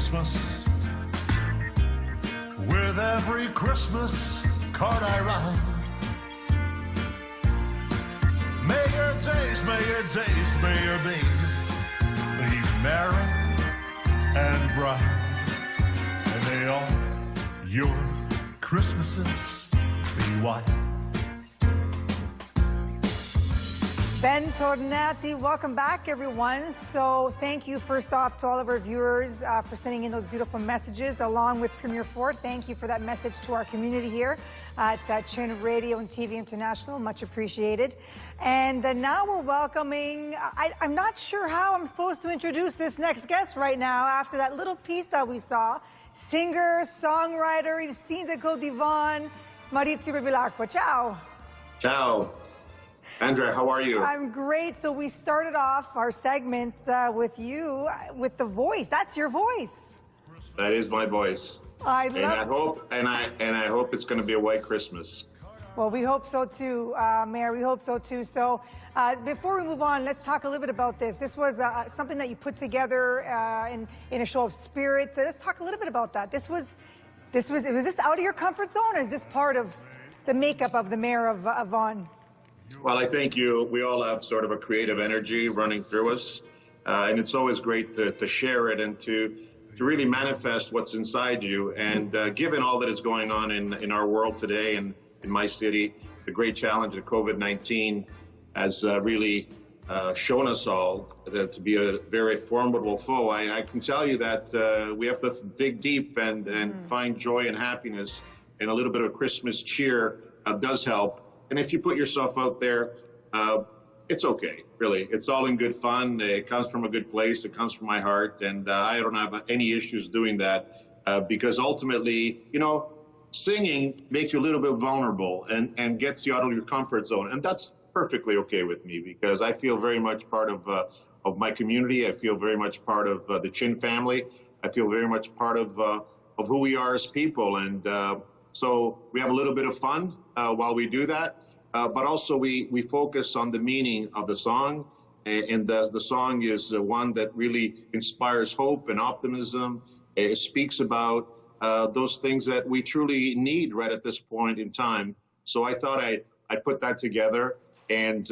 Christmas. With every Christmas card I write, may your days, may your days, may your days be merry and bright, and may all your Christmases be white. Ben Tornati, welcome back, everyone. So thank you, first off, to all of our viewers for sending in those beautiful messages, along with Premier Ford. Thank you for that message to our community here at Chin Radio and TV International. Much appreciated. And now we're welcoming, I'm not sure how I'm supposed to introduce this next guest right now after that little piece that we saw. Singer, songwriter, Sindaco Divan, Maurizio Bevilacqua. Ciao. Ciao. Andrea, how are you? I'm great. So we started off our segment with you, with the voice. That's your voice. That is my voice. I hope it's going to be a white Christmas. Well, we hope so too, Mayor. We hope so too. So before we move on, let's talk a little bit about this. This was something that you put together in a show of spirit. Let's talk a little bit about that. Was this out of your comfort zone, or is this part of the makeup of the Mayor of Vaughan? Well, I think we all have sort of a creative energy running through us, and it's always great to share it and to really manifest what's inside you. And given all that is going on in our world today and in my city, the great challenge of COVID-19 has really shown us all to be a very formidable foe. I can tell you that we have to dig deep and find joy and happiness, and a little bit of Christmas cheer does help. And if you put yourself out there, it's okay, really. It's all in good fun. It comes from a good place. It comes from my heart. And I don't have any issues doing that because ultimately, you know, singing makes you a little bit vulnerable and gets you out of your comfort zone. And that's perfectly okay with me because I feel very much part of my community. I feel very much part of the Chin family. I feel very much part of who we are as people. And so we have a little bit of fun while we do that, but also we focus on the meaning of the song, and the song is one that really inspires hope and optimism. It speaks about those things that we truly need right at this point in time. So I thought I'd put that together and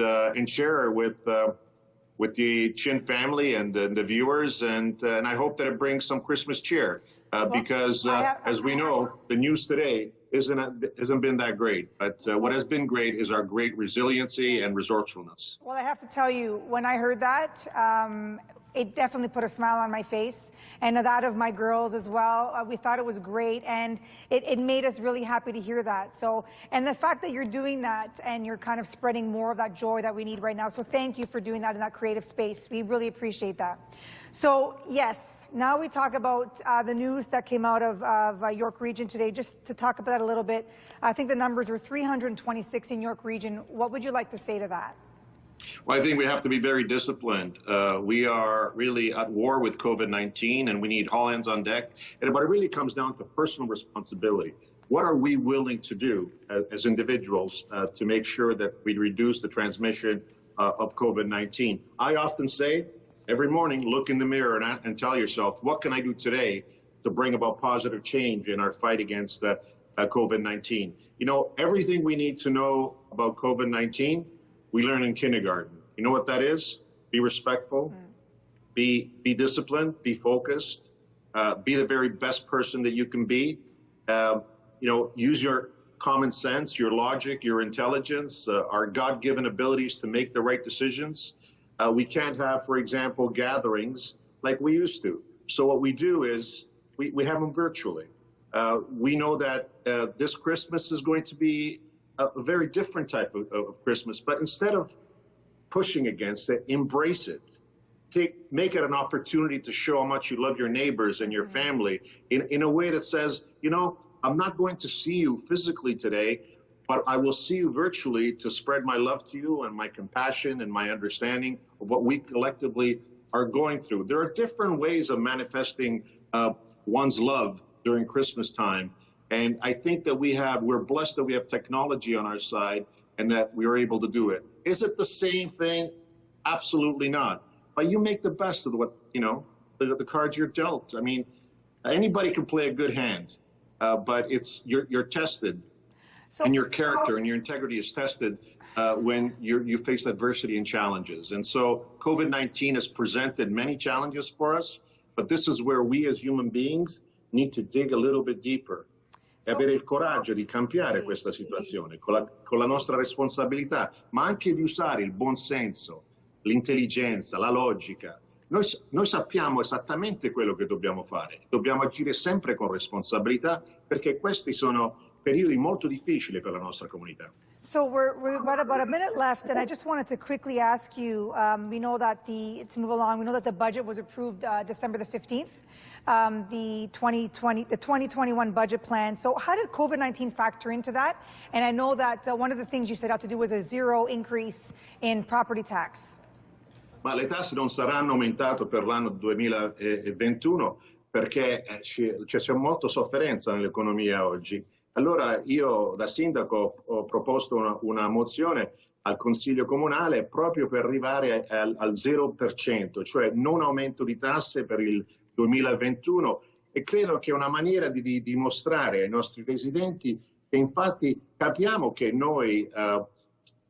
share it with the Chin family and the viewers, and I hope that it brings some Christmas cheer. Because as we know, the news today hasn't been that great. But what has been great is our great resiliency and resourcefulness. Well, I have to tell you, when I heard that, it definitely put a smile on my face, and that of my girls as well. We thought it was great, and it made us really happy to hear that. So, and the fact that you're doing that and you're kind of spreading more of that joy that we need right now. So thank you for doing that in that creative space. We really appreciate that. So yes, now we talk about the news that came out of York Region today. Just to talk about that a little bit, I think the numbers were 326 in York Region. What would you like to say to that? Well, I think we have to be very disciplined. We are really at war with COVID-19, and we need all hands on deck. But it really comes down to personal responsibility. What are we willing to do as individuals to make sure that we reduce the transmission of COVID-19? I often say, every morning, look in the mirror and tell yourself, what can I do today to bring about positive change in our fight against COVID-19? You know, everything we need to know about COVID-19, we learn in kindergarten. You know what that is? Be respectful, be disciplined, be focused, be the very best person that you can be. You know, use your common sense, your logic, your intelligence, our God-given abilities to make the right decisions. We can't have, for example, gatherings like we used to. So what we do is we have them virtually. We know that this Christmas is going to be a very different type of Christmas, but instead of pushing against it, embrace it. Make it an opportunity to show how much you love your neighbors and your family in a way that says, you know, I'm not going to see you physically today, but I will see you virtually to spread my love to you and my compassion and my understanding of what we collectively are going through. There are different ways of manifesting one's love during Christmas time. And I think that we're blessed that we have technology on our side and that we are able to do it. Is it the same thing? Absolutely not. But you make the best of what, you know, the cards you're dealt. I mean, Anybody can play a good hand, but you're tested, and your character and your integrity is tested when you face adversity and challenges. And so COVID-19 has presented many challenges for us, but this is where we as human beings need to dig a little bit deeper e avere il coraggio di cambiare questa situazione con la nostra responsabilità, ma anche di usare il buon senso, l'intelligenza, la logica. Noi sappiamo esattamente quello che dobbiamo fare, dobbiamo agire sempre con responsabilità perché questi sono periodi molto difficili per la nostra comunità. So we're about a minute left, and I just wanted to quickly ask you, we know that to move along, we know that the budget was approved December the 15th, the 2021 budget plan. So how did COVID-19 factor into that? And I know that one of the things you set out to do was a zero increase in property tax. Ma le tasse non saranno aumentate per l'anno 2021 perché c'è molta sofferenza nell'economia oggi. Allora io da sindaco ho proposto una mozione al Consiglio Comunale proprio per arrivare al 0%, cioè non aumento di tasse per il 2021, e credo che è una maniera di dimostrare ai nostri residenti che infatti capiamo che noi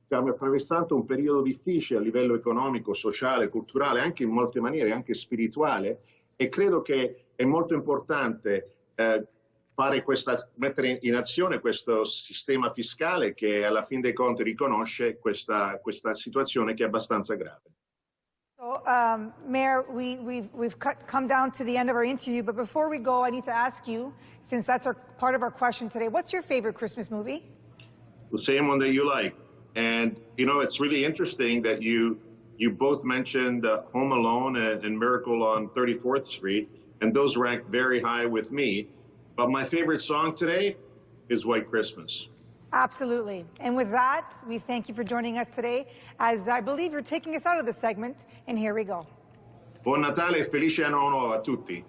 stiamo attraversando un periodo difficile a livello economico, sociale, culturale, anche in molte maniere, anche spirituale, e credo che è molto importante mettere in azione questo sistema fiscale che alla fin dei conti riconosce questa situazione che è abbastanza grave. So, Mayor, we've come down to the end of our interview, but before we go, I need to ask you, since that's part of our question today, what's your favorite Christmas movie? The same one that you like. And, you know, it's really interesting that you both mentioned Home Alone and Miracle on 34th Street, and those rank very high with me. But my favorite song today is White Christmas. Absolutely. And with that, we thank you for joining us today, as I believe you're taking us out of this segment, and here we go. Buon Natale e felice anno nuovo a tutti.